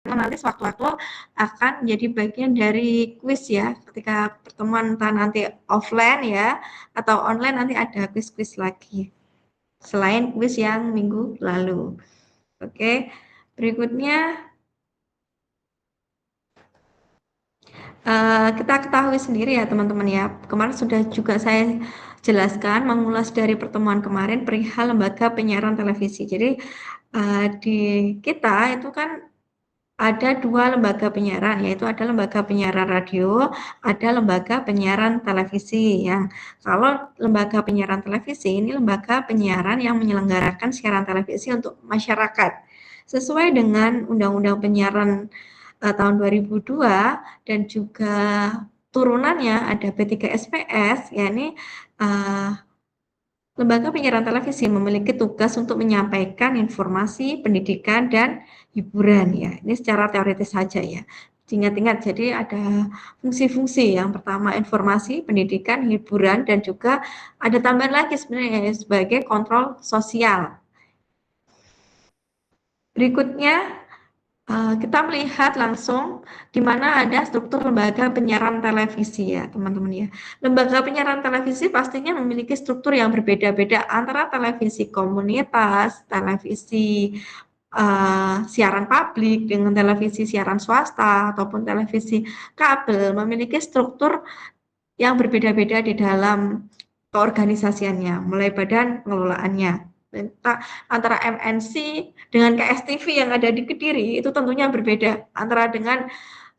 nanti sewaktu-waktu akan menjadi bagian dari kuis ya, ketika pertemuan entah nanti offline ya, atau online nanti ada kuis-kuis lagi, selain kuis yang minggu lalu. Oke, berikutnya kita ketahui sendiri ya teman-teman ya, kemarin sudah juga saya jelaskan mengulas dari pertemuan kemarin perihal lembaga penyiaran televisi. Jadi di kita itu kan ada dua lembaga penyiaran, yaitu ada lembaga penyiaran radio, ada lembaga penyiaran televisi. Yang kalau lembaga penyiaran televisi ini lembaga penyiaran yang menyelenggarakan siaran televisi untuk masyarakat sesuai dengan Undang-Undang Penyiaran tahun 2002 dan juga turunannya ada P3SPS, yakni lembaga penyiaran televisi memiliki tugas untuk menyampaikan informasi, pendidikan, dan hiburan ya. Ini secara teoritis saja ya. Ingat-ingat, jadi ada fungsi-fungsi. Yang pertama informasi, pendidikan, hiburan, dan juga ada tambahan lagi sebenarnya sebagai kontrol sosial. Berikutnya kita melihat langsung di mana ada struktur lembaga penyiaran televisi ya teman-teman ya. Lembaga penyiaran televisi pastinya memiliki struktur yang berbeda-beda antara televisi komunitas, televisi siaran publik dengan televisi siaran swasta ataupun televisi kabel, memiliki struktur yang berbeda-beda di dalam keorganisasiannya, mulai badan pengelolaannya. Antara MNC dengan KSTV yang ada di Kediri itu tentunya berbeda antara dengan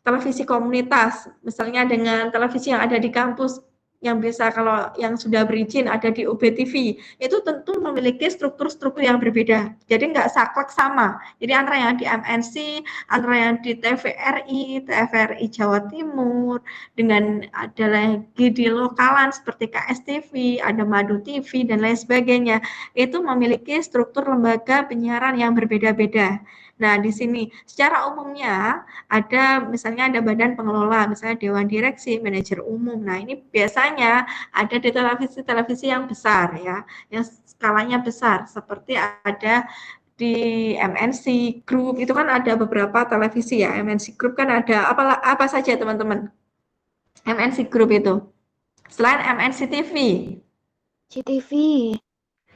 televisi komunitas, misalnya dengan televisi yang ada di kampus yang bisa kalau yang sudah berizin ada di UBTV, itu tentu memiliki struktur-struktur yang berbeda. Jadi nggak saklek sama. Jadi antara yang di MNC, antara yang di TVRI Jawa Timur, dengan ada lagi di lokalan seperti KSTV, ada Madu TV, dan lain sebagainya. Itu memiliki struktur lembaga penyiaran yang berbeda-beda. Nah, di sini secara umumnya ada misalnya ada badan pengelola, misalnya dewan direksi, manajer umum. Nah, ini biasanya ada di televisi-televisi yang besar ya, yang skalanya besar seperti ada di MNC Group itu kan ada beberapa televisi ya. MNC Group kan ada apa saja teman-teman? MNC Group itu. Selain MNC TV, CTV.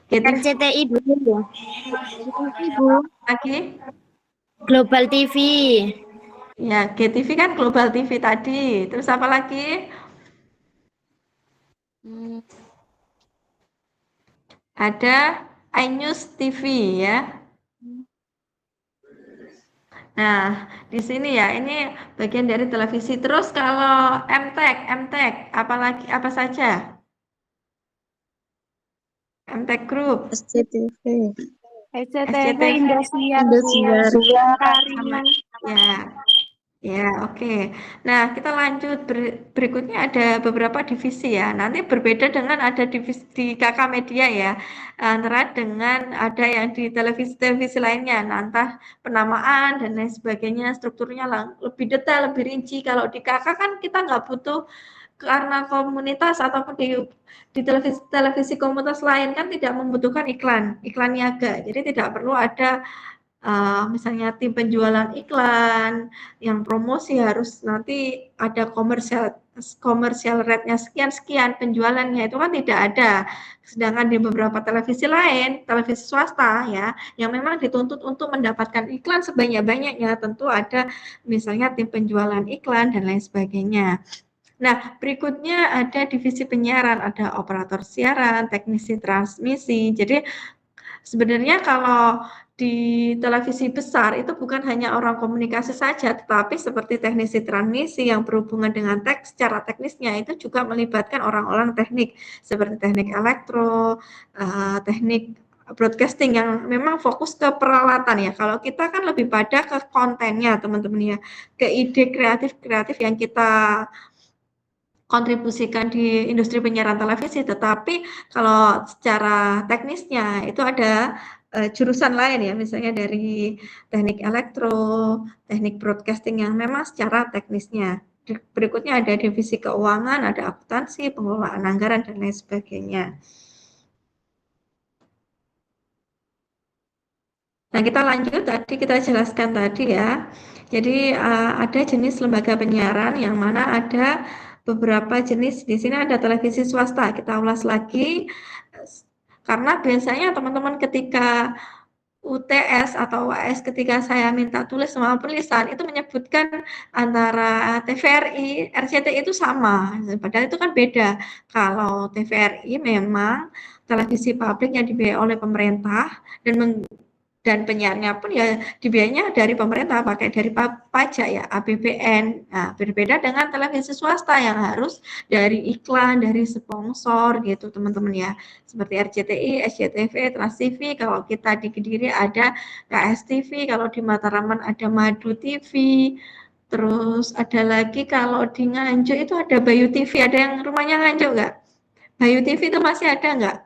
GTV RCTI dulu ya. CTV, Bu. lagi. Global TV. Ya, GTV kan Global TV tadi. Terus apa lagi? Hmm. Ada iNews TV ya. Nah, di sini ya, ini bagian dari televisi. Terus kalau MTEK, apalagi apa saja? MTEK Group, SCTV. SCTV SCTV, Indosiar, Bu. Indosiar. sama. Karina. Ya, ya, oke. Nah, kita lanjut. Berikutnya ada beberapa divisi ya. Nanti berbeda dengan ada divisi di KK Media ya. Antara dengan ada yang di televisi-televisi lainnya. Nah, entah penamaan dan lain sebagainya, strukturnya lebih detail, lebih rinci. Kalau di KK kan kita nggak butuh karena komunitas ataupun di televisi komunitas lain kan tidak membutuhkan iklan niaga. Jadi tidak perlu ada misalnya tim penjualan iklan, yang promosi harus nanti ada komersial rate-nya sekian penjualannya itu kan tidak ada. Sedangkan di beberapa televisi lain, televisi swasta ya, yang memang dituntut untuk mendapatkan iklan sebanyak-banyaknya, tentu ada misalnya tim penjualan iklan dan lain sebagainya. Nah, berikutnya ada divisi penyiaran, ada operator siaran, teknisi transmisi. Jadi sebenarnya kalau di televisi besar itu bukan hanya orang komunikasi saja, tetapi seperti teknisi transmisi yang berhubungan dengan secara teknisnya itu juga melibatkan orang-orang teknik seperti teknik elektro, teknik broadcasting yang memang fokus ke peralatan ya. Kalau kita kan lebih pada ke kontennya teman-teman ya, ke ide kreatif yang kita kontribusikan di industri penyiaran televisi, tetapi kalau secara teknisnya itu ada jurusan lain ya, misalnya dari teknik elektro, teknik broadcasting yang memang secara teknisnya. Berikutnya ada divisi keuangan, ada akuntansi, pengelolaan anggaran, dan lain sebagainya. Nah, kita lanjut tadi kita jelaskan tadi ya. Jadi ada jenis lembaga penyiaran yang mana ada beberapa jenis. Di sini ada televisi swasta. Kita ulas lagi karena biasanya teman-teman ketika UTS atau UAS ketika saya minta tulis sama tulisan itu menyebutkan antara TVRI, RCTI itu sama, padahal itu kan beda. Kalau TVRI memang televisi publik yang dibiayai oleh pemerintah dan penyiarnya pun ya dibiayainya dari pemerintah pakai dari pajak ya APBN. Nah, berbeda dengan televisi swasta yang harus dari iklan, dari sponsor gitu teman-teman ya. Seperti RCTI, SCTV, Trans TV, kalau kita di Kediri ada KSTV, kalau di Mataraman ada Madu TV. Terus ada lagi kalau di Nganjuk itu ada Bayu TV. Ada yang rumahnya Nganjuk nggak? Bayu TV itu masih ada nggak?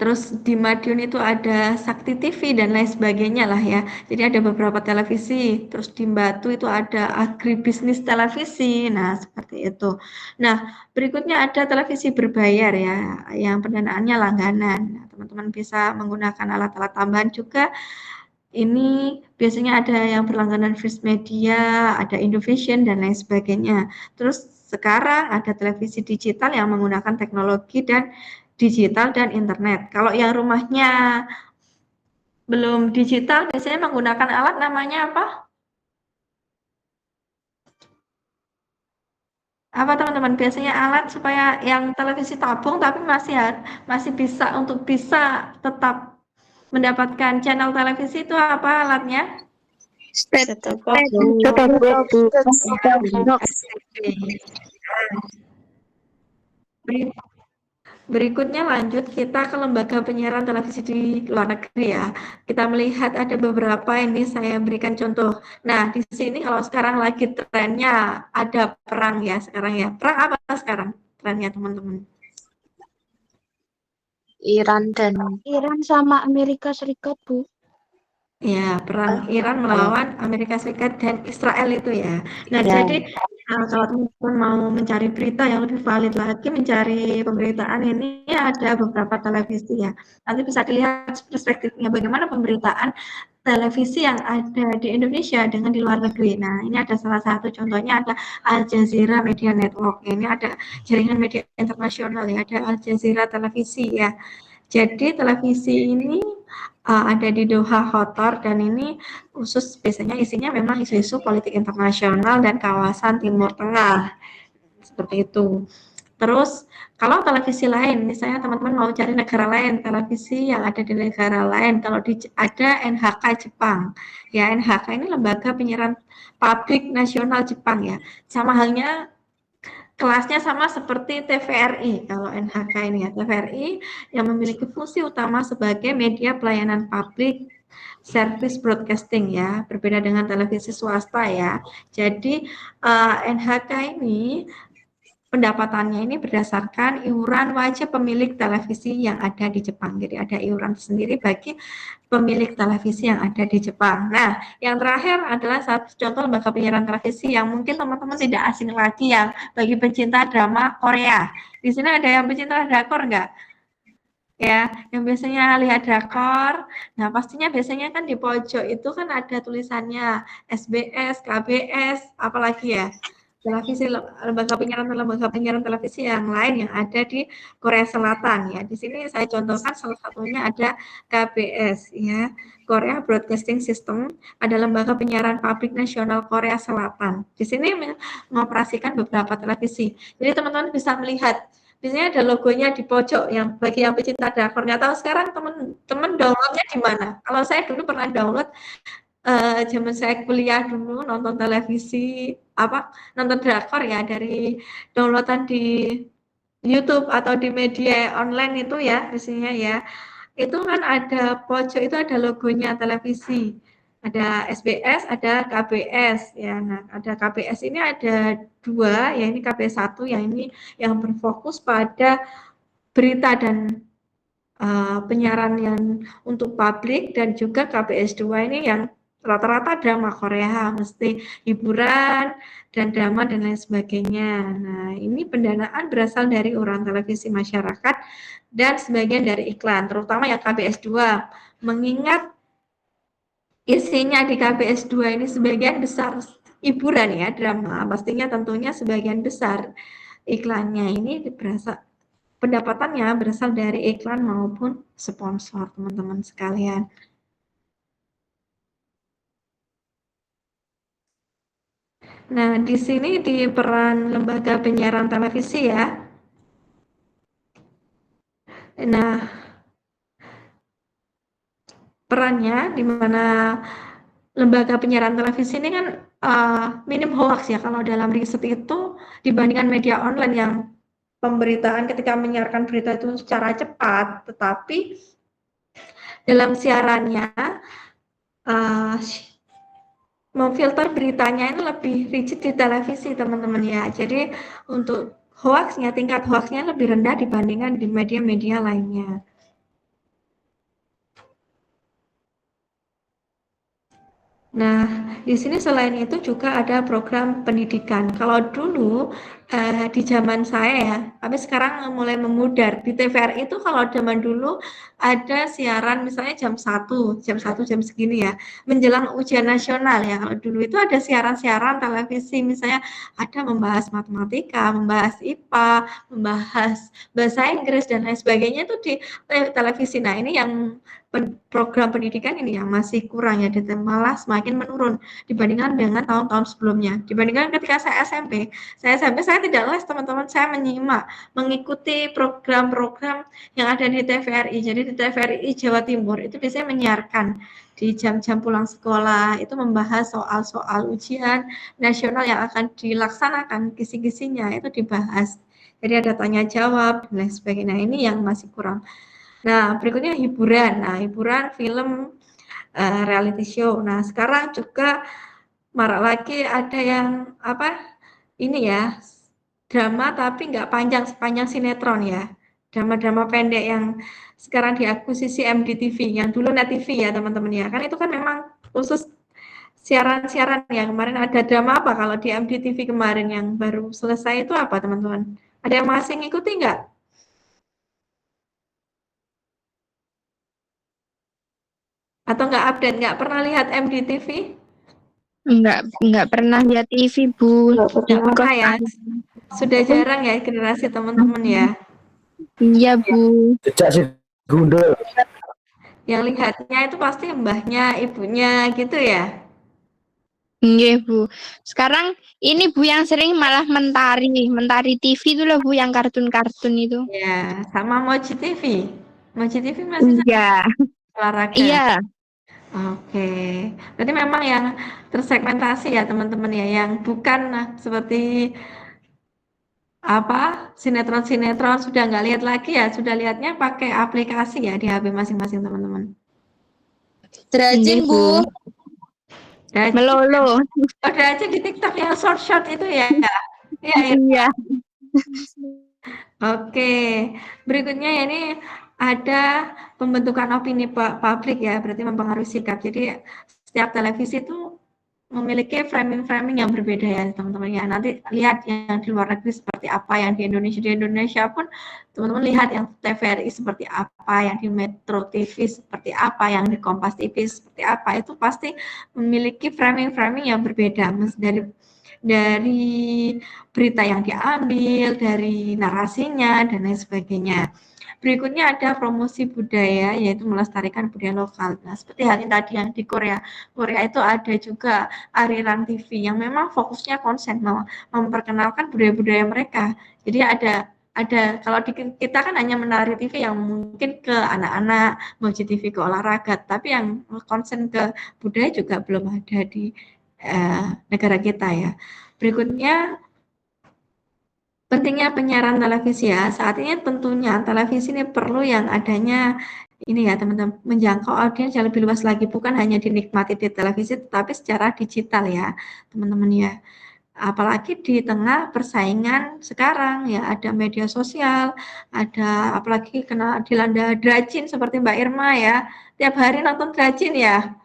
Terus di Madiun itu ada Sakti TV dan lain sebagainya lah ya. Jadi ada beberapa televisi. Terus di Batu itu ada agribisnis televisi. Nah, seperti itu. Nah, berikutnya ada televisi berbayar ya, yang pendanaannya langganan. Nah, teman-teman bisa menggunakan alat-alat tambahan juga. Ini biasanya ada yang berlangganan First Media, ada Indovision dan lain sebagainya. Terus sekarang ada televisi digital yang menggunakan teknologi dan digital dan internet. Kalau yang rumahnya belum digital, biasanya menggunakan alat namanya apa? Apa teman-teman? Biasanya alat supaya yang televisi tabung tapi masih bisa untuk bisa tetap mendapatkan channel televisi itu apa alatnya? Berikutnya lanjut kita ke lembaga penyiaran televisi di luar negeri ya. Kita melihat ada beberapa ini saya berikan contoh. Nah, di sini kalau sekarang lagi trennya ada perang ya sekarang ya. Perang apa sekarang trennya teman-teman? Iran sama Amerika Serikat, Bu. Ya, perang Iran melawan Amerika Serikat dan Israel itu ya. Nah, jadi kalau teman-teman mau mencari berita yang lebih valid lagi, mencari pemberitaan ini ada beberapa televisi ya. Nanti bisa dilihat perspektifnya bagaimana pemberitaan televisi yang ada di Indonesia dengan di luar negeri. Nah, ini ada salah satu contohnya ada Al Jazeera Media Network. Ini ada jaringan media internasional ya, ada Al Jazeera Televisi ya. Jadi televisi ini ada di Doha, Qatar dan ini khusus biasanya isinya memang isu-isu politik internasional dan kawasan Timur Tengah seperti itu. Terus kalau televisi lain, misalnya teman-teman mau cari negara lain, televisi yang ada di negara lain, kalau ada NHK Jepang, ya NHK ini lembaga penyiaran publik nasional Jepang ya, sama halnya kelasnya sama seperti TVRI kalau NHK ini ya, TVRI yang memiliki fungsi utama sebagai media pelayanan publik service broadcasting ya, berbeda dengan televisi swasta ya. Jadi NHK ini pendapatannya ini berdasarkan iuran wajib pemilik televisi yang ada di Jepang. Jadi ada iuran sendiri bagi pemilik televisi yang ada di Jepang. Nah, yang terakhir adalah satu contoh lembaga penyiaran televisi yang mungkin teman-teman tidak asing lagi yang bagi pencinta drama Korea. Di sini ada yang pencinta drakor nggak? Ya, yang biasanya lihat drakor. Nah, pastinya biasanya kan di pojok itu kan ada tulisannya SBS, KBS, apalagi ya televisi lembaga penyiaran televisi yang lain yang ada di Korea Selatan ya. Di sini saya contohkan salah satunya ada KBS ya, Korea Broadcasting System, ada lembaga penyiaran publik nasional Korea Selatan. Di sini mengoperasikan beberapa televisi. Jadi teman-teman bisa melihat biasanya ada logonya di pojok yang bagi yang pecinta drakor. Nggak tahu sekarang teman-teman downloadnya di mana. Kalau saya dulu pernah download zaman saya kuliah dulu nonton televisi nonton drakor ya dari downloadan di YouTube atau di media online itu ya biasanya ya itu kan ada pojok itu ada logonya televisi ada SBS ada KBS ya nah ada KBS ini ada dua ya ini KBS 1 yang ini yang berfokus pada berita dan penyiaran yang untuk publik dan juga KBS 2 ini yang rata-rata drama Korea, mesti hiburan dan drama dan lain sebagainya. Nah, ini pendanaan berasal dari iuran televisi masyarakat dan sebagian dari iklan, terutama yang KBS 2. Mengingat isinya di KBS 2 ini sebagian besar hiburan ya, drama, pastinya tentunya sebagian besar iklannya ini pendapatannya berasal dari iklan maupun sponsor, teman-teman sekalian. Nah, di sini di peran lembaga penyiaran televisi ya. Nah, perannya di mana lembaga penyiaran televisi ini kan minim hoax ya kalau dalam riset itu dibandingkan media online yang pemberitaan ketika menyiarkan berita itu secara cepat, tetapi dalam siarannya uh, memfilter beritanya itu lebih rigid di televisi teman-teman ya. Jadi untuk hoaxnya, tingkat hoaxnya lebih rendah dibandingkan di media-media lainnya. Nah, di sini selain itu juga ada program pendidikan. Kalau dulu di zaman saya ya, tapi sekarang mulai memudar. Di TVRI itu kalau zaman dulu ada siaran misalnya jam 1 jam segini ya, menjelang ujian nasional ya. Kalau dulu itu ada siaran-siaran televisi, misalnya ada membahas matematika, membahas IPA, membahas bahasa Inggris dan lain sebagainya itu di televisi. Nah, ini yang program pendidikan ini yang masih kurang ya, malah semakin menurun dibandingkan dengan tahun-tahun sebelumnya. Dibandingkan ketika saya SMP saya tidak les teman-teman, saya mengikuti program-program yang ada di TVRI. Jadi di TVRI Jawa Timur itu biasanya menyiarkan di jam-jam pulang sekolah, itu membahas soal-soal ujian nasional yang akan dilaksanakan, kisi-kisinya itu dibahas. Jadi ada tanya jawab dan lain sebagainya. Nah, ini yang masih kurang. Nah, berikutnya hiburan. Nah, hiburan, film, reality show. Nah, sekarang juga marak lagi ada yang apa? Ini ya, drama tapi nggak panjang sepanjang sinetron ya. Drama-drama pendek yang sekarang diakuisisi MDTV, yang dulu Net TV ya teman-teman ya. Kan itu kan memang khusus siaran-siaran ya. Kemarin ada drama apa kalau di MDTV kemarin yang baru selesai itu apa teman-teman? Ada yang masih ngikuti nggak? Atau nggak update, nggak pernah lihat MDTV? Enggak pernah lihat TV, Bu. Di Nggak pernah kos ya? Sudah jarang ya generasi teman-teman ya? iya, Bu. Sejak si Gundul. Yang lihatnya itu pasti mbahnya, ibunya gitu ya? Iya, Bu. Sekarang ini Bu yang sering malah Mentari TV itu loh, Bu, yang kartun-kartun itu. Ya, sama Moji TV. Moji TV masih Iya. olahraga. Iya. Oke, berarti memang yang tersegmentasi ya teman-teman ya, yang bukan seperti apa sinetron-sinetron sudah nggak lihat lagi ya, sudah lihatnya pakai aplikasi ya di HP masing-masing teman-teman. Iya, Bu. Dan Melolo. ada aja di TikTok yang short itu ya. Ya, ya. Iya. Oke, berikutnya ya ini ada pembentukan opini publik ya, berarti mempengaruhi sikap. Jadi setiap televisi itu memiliki framing-framing yang berbeda ya teman-teman ya. Nanti lihat yang di luar negeri seperti apa, yang di Indonesia. Di Indonesia pun teman-teman lihat yang TVRI seperti apa, yang di Metro TV seperti apa, yang di Kompas TV seperti apa. Itu pasti memiliki framing-framing yang berbeda dari berita yang diambil, dari narasinya, dan lain sebagainya. Berikutnya ada promosi budaya, yaitu melestarikan budaya lokal. Nah, seperti halnya tadi yang di Korea. Korea itu ada juga aliran TV yang memang fokusnya konsen memperkenalkan budaya-budaya mereka. Jadi ada kalau di kita kan hanya menari TV yang mungkin ke anak-anak, mau TV ke olahraga, tapi yang konsen ke budaya juga belum ada di negara kita ya. Berikutnya pentingnya penyiaran televisi ya. Saat ini tentunya televisi ini perlu yang adanya ini ya teman-teman, menjangkau audiens yang lebih luas lagi, bukan hanya dinikmati di televisi tetapi secara digital ya teman-teman ya. Apalagi di tengah persaingan sekarang ya, ada media sosial, ada apalagi kena dilanda Drajin seperti Mbak Irma ya, tiap hari nonton Drajin ya.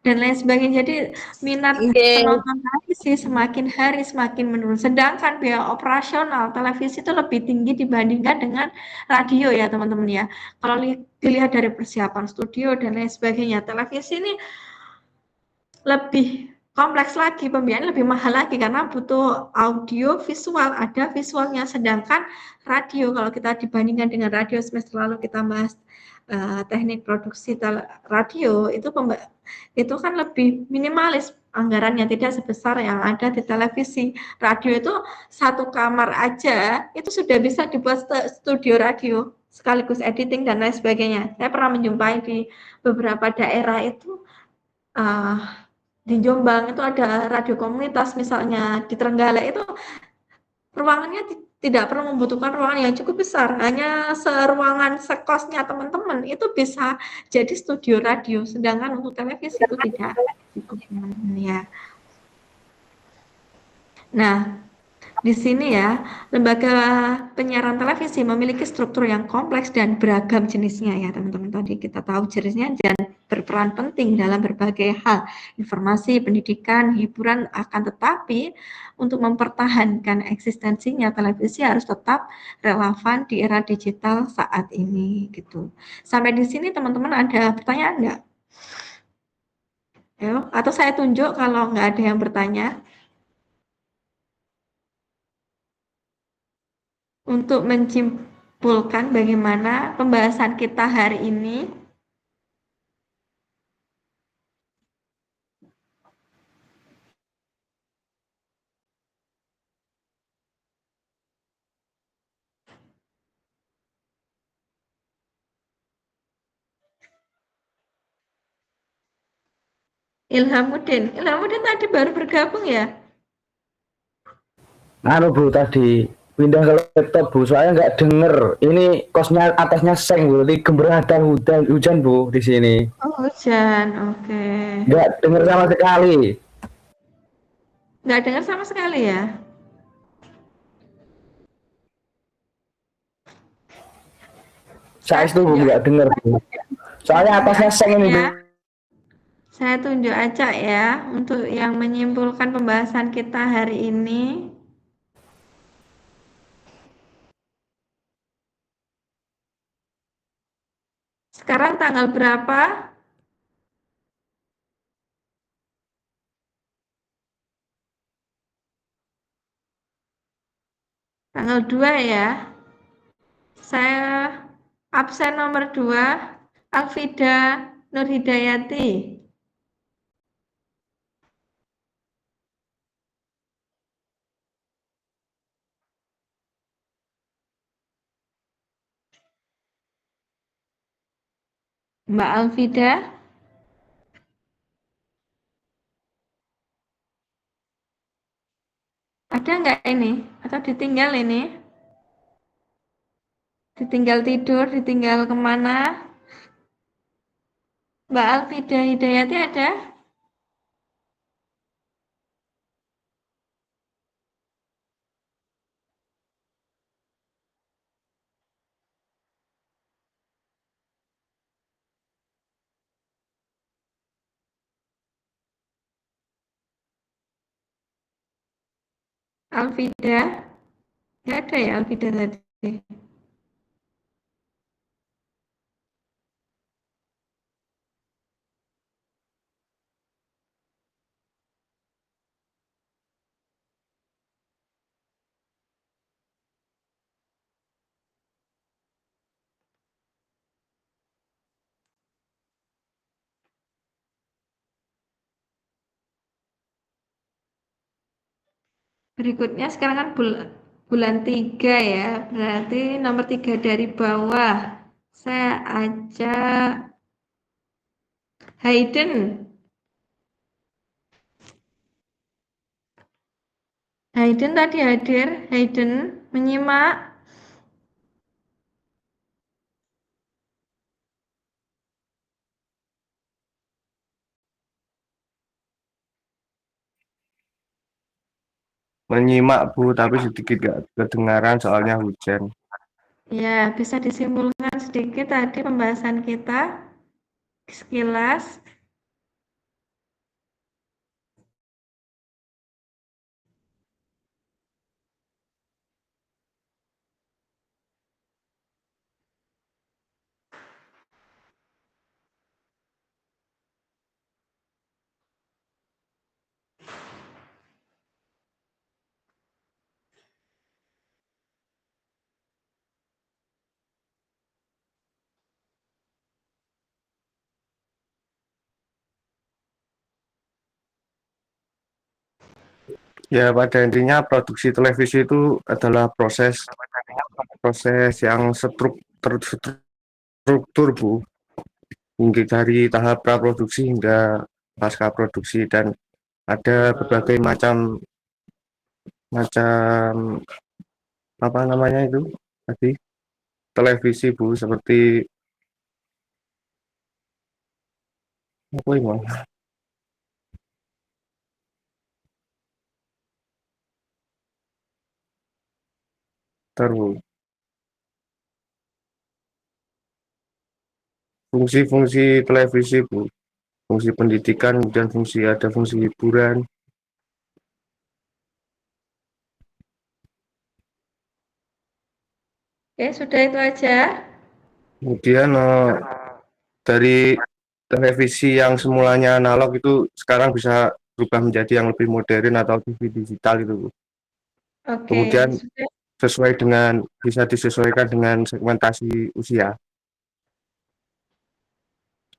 dan lain sebagainya. Jadi minat Nggih. penonton televisi semakin hari semakin menurun. Sedangkan biaya operasional televisi itu lebih tinggi dibandingkan dengan radio ya teman-teman ya. Kalau dilihat dari persiapan studio dan lain sebagainya, televisi ini lebih kompleks lagi, pembiayaan lebih mahal lagi karena butuh audio visual, ada visualnya. Sedangkan radio, kalau kita dibandingkan dengan radio semester lalu kita bahas teknik produksi radio, itu kan lebih minimalis anggarannya, tidak sebesar yang ada di televisi. Radio itu satu kamar aja itu sudah bisa dibuat studio radio sekaligus editing dan lain sebagainya. Saya pernah menjumpai di beberapa daerah itu di Jombang itu ada radio komunitas, misalnya di Trenggalek itu ruangannya tidak perlu membutuhkan ruangan yang cukup besar, hanya seruangan sekosnya teman-teman itu bisa jadi studio radio, sedangkan untuk televisi itu tidak cukup ya. Nah, di sini ya, lembaga penyiaran televisi memiliki struktur yang kompleks dan beragam jenisnya ya teman-teman. Tadi kita tahu jenisnya dan berperan penting dalam berbagai hal, informasi, pendidikan, hiburan, akan tetapi untuk mempertahankan eksistensinya televisi harus tetap relevan di era digital saat ini gitu. Sampai di sini teman-teman ada pertanyaan enggak? Ayo, atau saya tunjuk kalau nggak ada yang bertanya. Untuk menyimpulkan bagaimana pembahasan kita hari ini, Ilhamuddin tadi baru bergabung ya? Anu Bu tadi pindah ke laptop Bu, soalnya nggak denger. Ini kosnya atasnya seng Bu, di gemeratan hujan Bu di sini. Oh, hujan, oke. Nggak denger sama sekali. Nggak dengar sama sekali ya? Saya itu Bu nggak denger Bu. Soalnya atasnya seng ini Bu. Ya, saya tunjuk aja ya untuk yang menyimpulkan pembahasan kita hari ini. Sekarang tanggal berapa? Tanggal 2 ya. Saya absen nomor 2, Alfida Nurhidayati. Mbak Alfida, ada nggak ini? Atau ditinggal ini? Ditinggal tidur, ditinggal kemana? Mbak Alfida Hidayati ada? Alfida? Nggak ada ya Alfida tadi? Berikutnya sekarang kan bulan 3 ya, berarti nomor 3 dari bawah. Saya ajak Hayden. Hayden tadi hadir, Hayden menyimak. Menyimak Bu, tapi sedikit gak kedengaran soalnya hujan. Ya, bisa disimpulkan sedikit tadi pembahasan kita sekilas. Ya, pada intinya produksi televisi itu adalah proses proses yang terstruktur, Bu. Hingga dari tahap praproduksi hingga pasca produksi dan ada berbagai macam macam apa namanya itu tadi televisi, Bu, seperti apa ini, Bang? Terus fungsi-fungsi televisi, Bu. Fungsi pendidikan dan ada fungsi hiburan. Oke, sudah itu aja. Kemudian dari televisi yang semulanya analog itu sekarang bisa berubah menjadi yang lebih modern atau TV digital itu, Bu. Oke, Kemudian sudah. bisa disesuaikan dengan segmentasi usia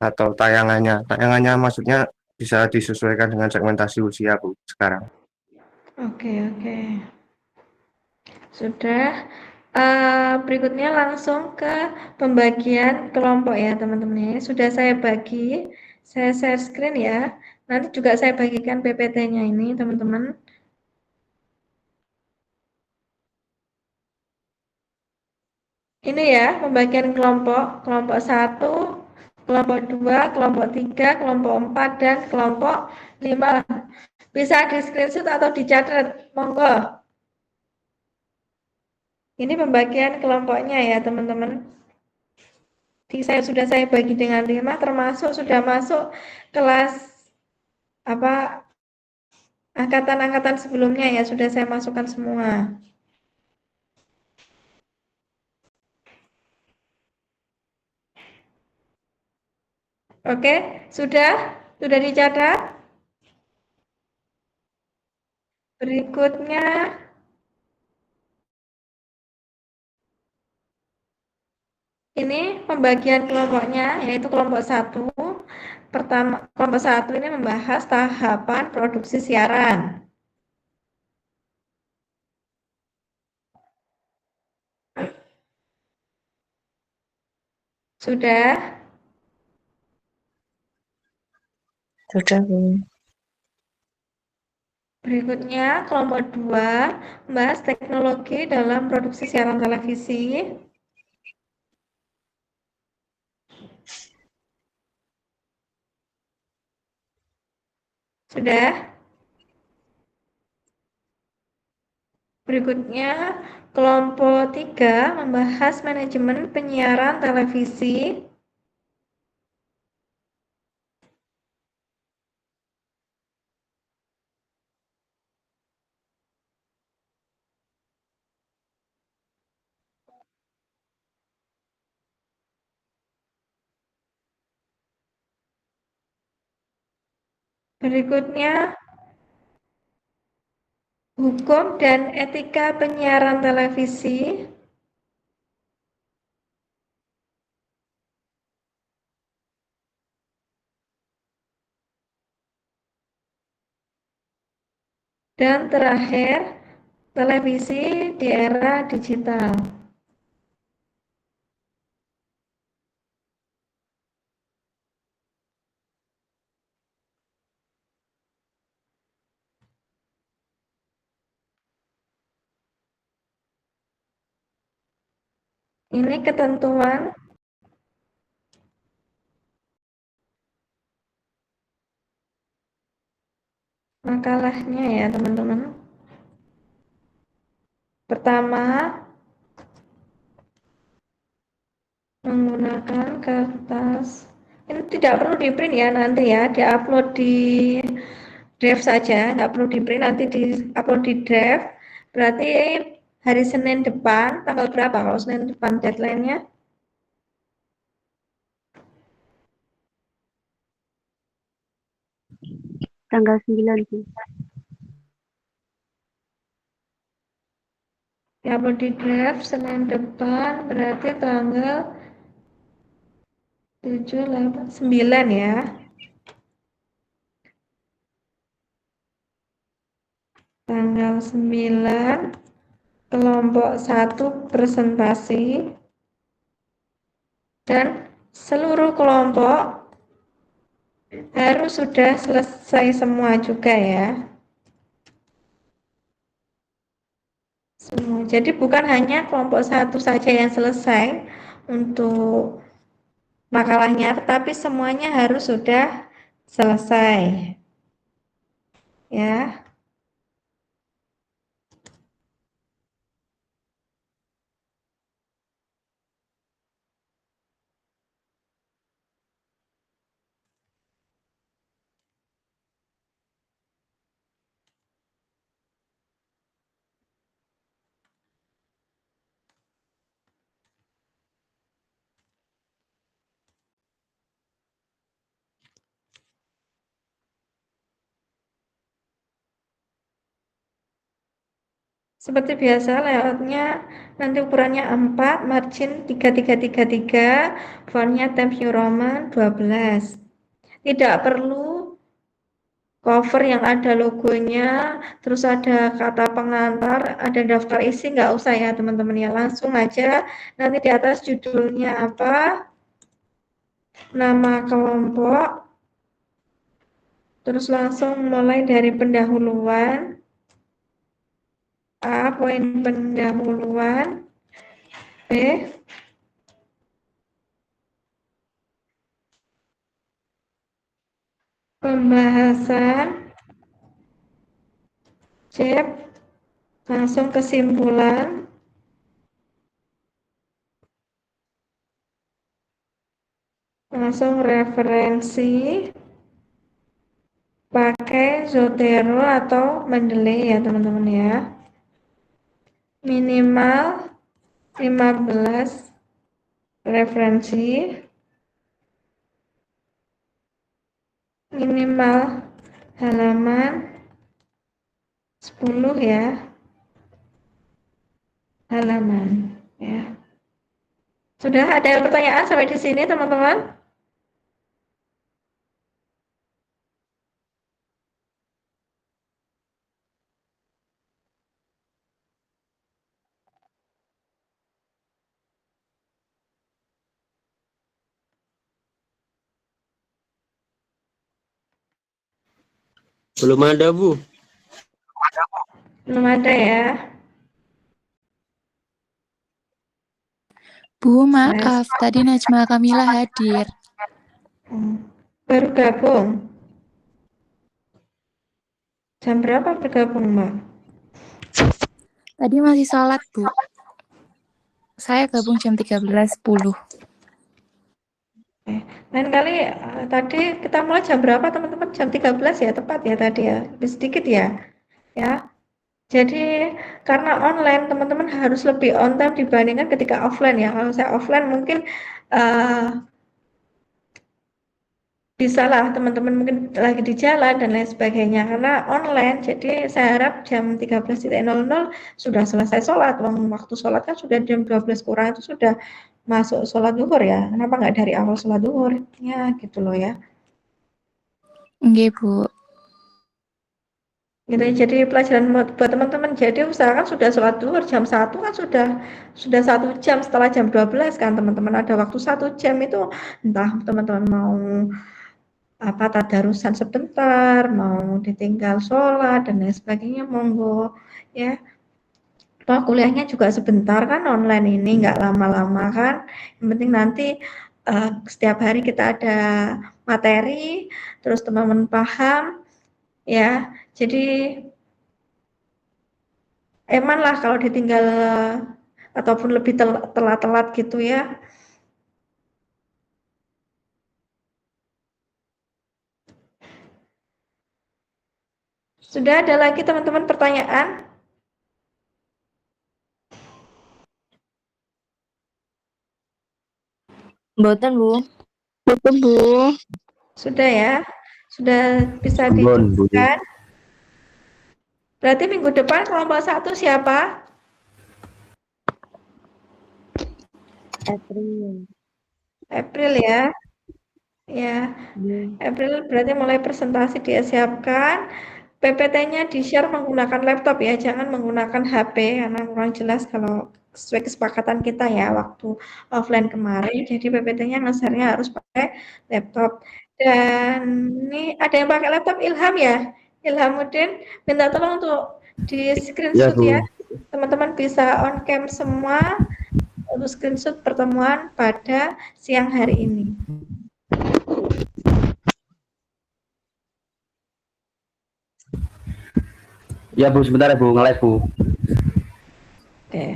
atau tayangannya. Tayangannya maksudnya bisa disesuaikan dengan segmentasi usia, Bu, sekarang. Oke, oke. Sudah. Berikutnya langsung ke pembagian kelompok ya teman-teman. Sudah saya bagi, saya share screen ya. Nanti juga saya bagikan PPT-nya ini teman-teman. Ini ya pembagian kelompok, kelompok 1, kelompok 2, kelompok 3, kelompok 4, dan kelompok 5. Bisa di screenshot atau dicatat, monggo. Ini pembagian kelompoknya ya teman-teman. Sudah saya bagi dengan 5, termasuk sudah masuk kelas apa angkatan-angkatan sebelumnya ya, sudah saya masukkan semua. Oke, sudah dicatat. Berikutnya ini pembagian kelompoknya, yaitu kelompok 1. Pertama, kelompok 1 ini membahas tahapan produksi siaran. Sudah? Sudah, Bu. Berikutnya, kelompok 2 membahas teknologi dalam produksi siaran televisi. Sudah? Berikutnya, kelompok 3 membahas manajemen penyiaran televisi. Berikutnya, hukum dan etika penyiaran televisi. Dan terakhir, televisi di era digital. Ini ketentuan makalahnya ya teman-teman. Pertama, menggunakan kertas. Ini tidak perlu di print ya nanti ya, diupload di Drive saja, nggak perlu di print, nanti diupload di Drive. Berarti hari Senin depan, tanggal berapa kalau Senin depan deadline-nya? Tanggal 9, Bu. Diupload di Drive Senin depan, berarti tanggal 7, 8, 9 ya. tanggal 9 kelompok 1 presentasi dan seluruh kelompok harus sudah selesai semua juga ya. Semua. Jadi bukan hanya kelompok 1 saja yang selesai untuk makalahnya, tetapi semuanya harus sudah selesai. Ya. Seperti biasa layoutnya nanti ukurannya 4, margin 3333, fontnya Times New Roman 12. Tidak perlu cover yang ada logonya, terus ada kata pengantar, ada daftar isi, nggak usah ya teman-teman ya, langsung aja nanti di atas judulnya apa, nama kelompok, terus langsung mulai dari pendahuluan. A. Poin pendahuluan. B. Pembahasan. C. Langsung kesimpulan. Langsung referensi. Pakai Zotero atau Mendeley ya teman-teman ya. Minimal 15 referensi. Minimal halaman 10 ya. Halaman ya. Sudah ada pertanyaan sampai di sini teman-teman? Belum ada, Bu. Belum ada ya. Bu, maaf, tadi Najma Kamila hadir. Baru gabung. Jam berapa bergabung, Mbak? Tadi masih sholat, Bu. Saya gabung jam 13.10. Lain kali tadi kita mulai jam berapa teman-teman? Jam 13 ya, tepat ya tadi ya. Lebih sedikit ya. Ya. Jadi karena online teman-teman harus lebih on time dibandingkan ketika offline ya. Kalau saya offline mungkin bisa lah teman-teman mungkin lagi di jalan dan lain sebagainya karena online. Jadi saya harap jam 13.00 sudah selesai sholat. Waktu sholat kan sudah jam 12 kurang itu sudah masuk sholat zuhur ya. Kenapa nggak dari awal sholat zuhur? Ya gitu loh ya. Nggih, Bu. Gitu, jadi pelajaran buat teman-teman. Jadi usahakan sudah sholat zuhur jam 1 kan sudah 1 jam setelah jam 12 kan teman-teman ada waktu 1 jam itu entah teman-teman mau apa tadarusan sebentar, mau ditinggal sholat dan lain sebagainya monggo ya. Toh kuliahnya juga sebentar kan online ini nggak lama-lama kan. Yang penting nanti setiap hari kita ada materi, terus teman-teman paham ya. Jadi eman lah kalau ditinggal ataupun lebih telat-telat gitu ya. Sudah ada lagi teman-teman pertanyaan? Mboten, Bu. Betul, Bu. Sudah ya? Sudah bisa Ampun, Bu. dijelaskan? Berarti minggu depan kelompok 1 siapa? April. April ya. Ya, Ya. April berarti mulai presentasi dia siapkan. PPT-nya di-share menggunakan laptop ya, jangan menggunakan HP karena kurang jelas kalau sesuai kesepakatan kita ya waktu offline kemarin. Jadi PPT-nya nge-share-nya harus pakai laptop. Dan ini ada yang pakai laptop Ilham ya? Ilhamuddin, minta tolong untuk di Ya, screenshot Bu. ya. Teman-teman bisa on cam semua untuk screenshot pertemuan pada siang hari ini. Ya, Bu, sebentar ya, Bu, nge-live, Bu. Oke.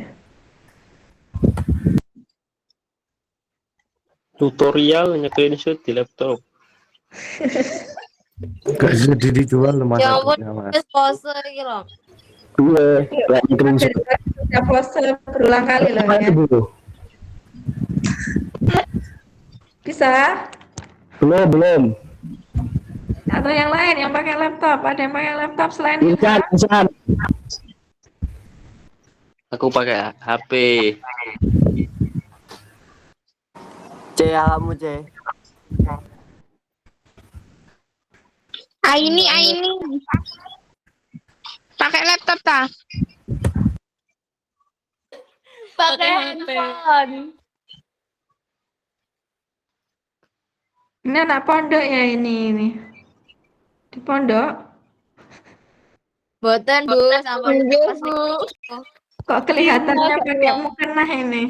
Tutorial nge-screenshot di laptop. Gak jadi dijual loh Mas. Ya ampun, Adiknya, Mas. wis pose iki lho. Gue, yang screenshot. Sudah pose berulang kali loh Apa ya. itu, Bu? Bisa? Belum. Atau yang lain yang pakai laptop? Ada yang pakai laptop selain Insan. Aku pakai HP. C, kamu C. Aini. Pakai laptop ta? Pakai handphone. Ini anak pondok ya ini. Di pondok. Boten, Bu, sama Nggih, pas Bu. Kok kelihatannya pakai mukena ini?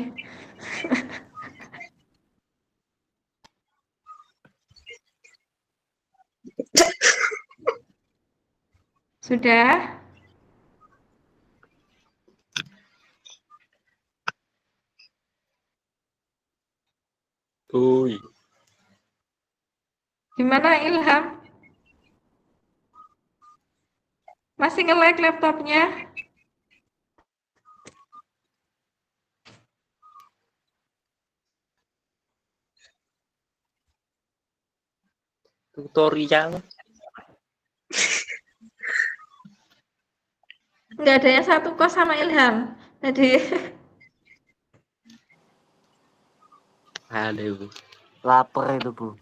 Sudah? Uy. Gimana Ilham? Masih nge-lag laptopnya? Tutorial. Nggak ada yang satu kos sama Ilham. Jadi Ada, Bu. Lapar itu, Bu.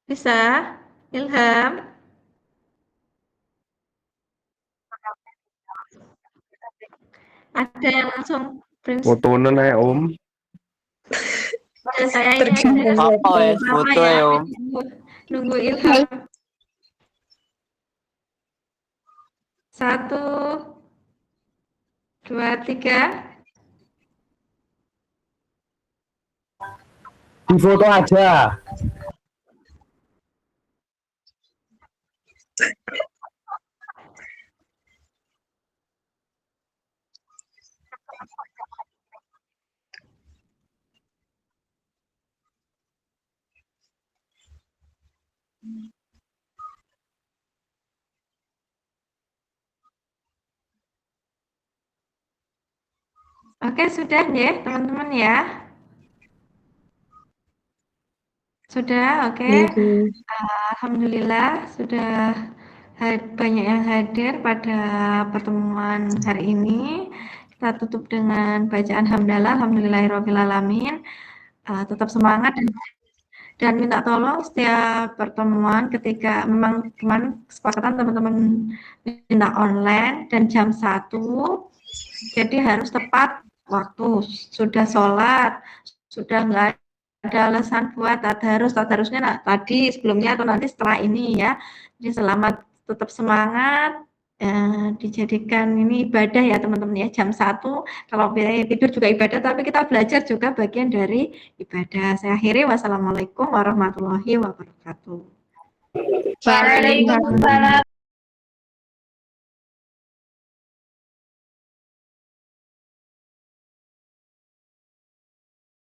bisa Ilham? Ada yang langsung prinsip Fotonya ya Om. saya Apa ya, foto ya, Om? nunggu Ilham. 1, 2, 3. Di foto aja. Oke, sudah ya, teman-teman ya. Sudah, oke. Alhamdulillah sudah banyak yang hadir pada pertemuan hari ini. Kita tutup dengan bacaan hamdalah, alhamdulillahirrahmanirrahim. Tetap semangat dan minta tolong setiap pertemuan ketika memang kemarin kesepakatan teman-teman minta online dan jam 1, jadi harus tepat waktu. Sudah sholat, sudah nggak ada alasan buat tadarusnya tadi sebelumnya atau nanti setelah ini ya. Jadi selamat, tetap semangat, dijadikan ini ibadah ya teman-teman ya. Jam 1 kalau tidur juga ibadah, tapi kita belajar juga bagian dari ibadah. Saya akhiri, wassalamualaikum warahmatullahi wabarakatuh. Waalaikumsalam.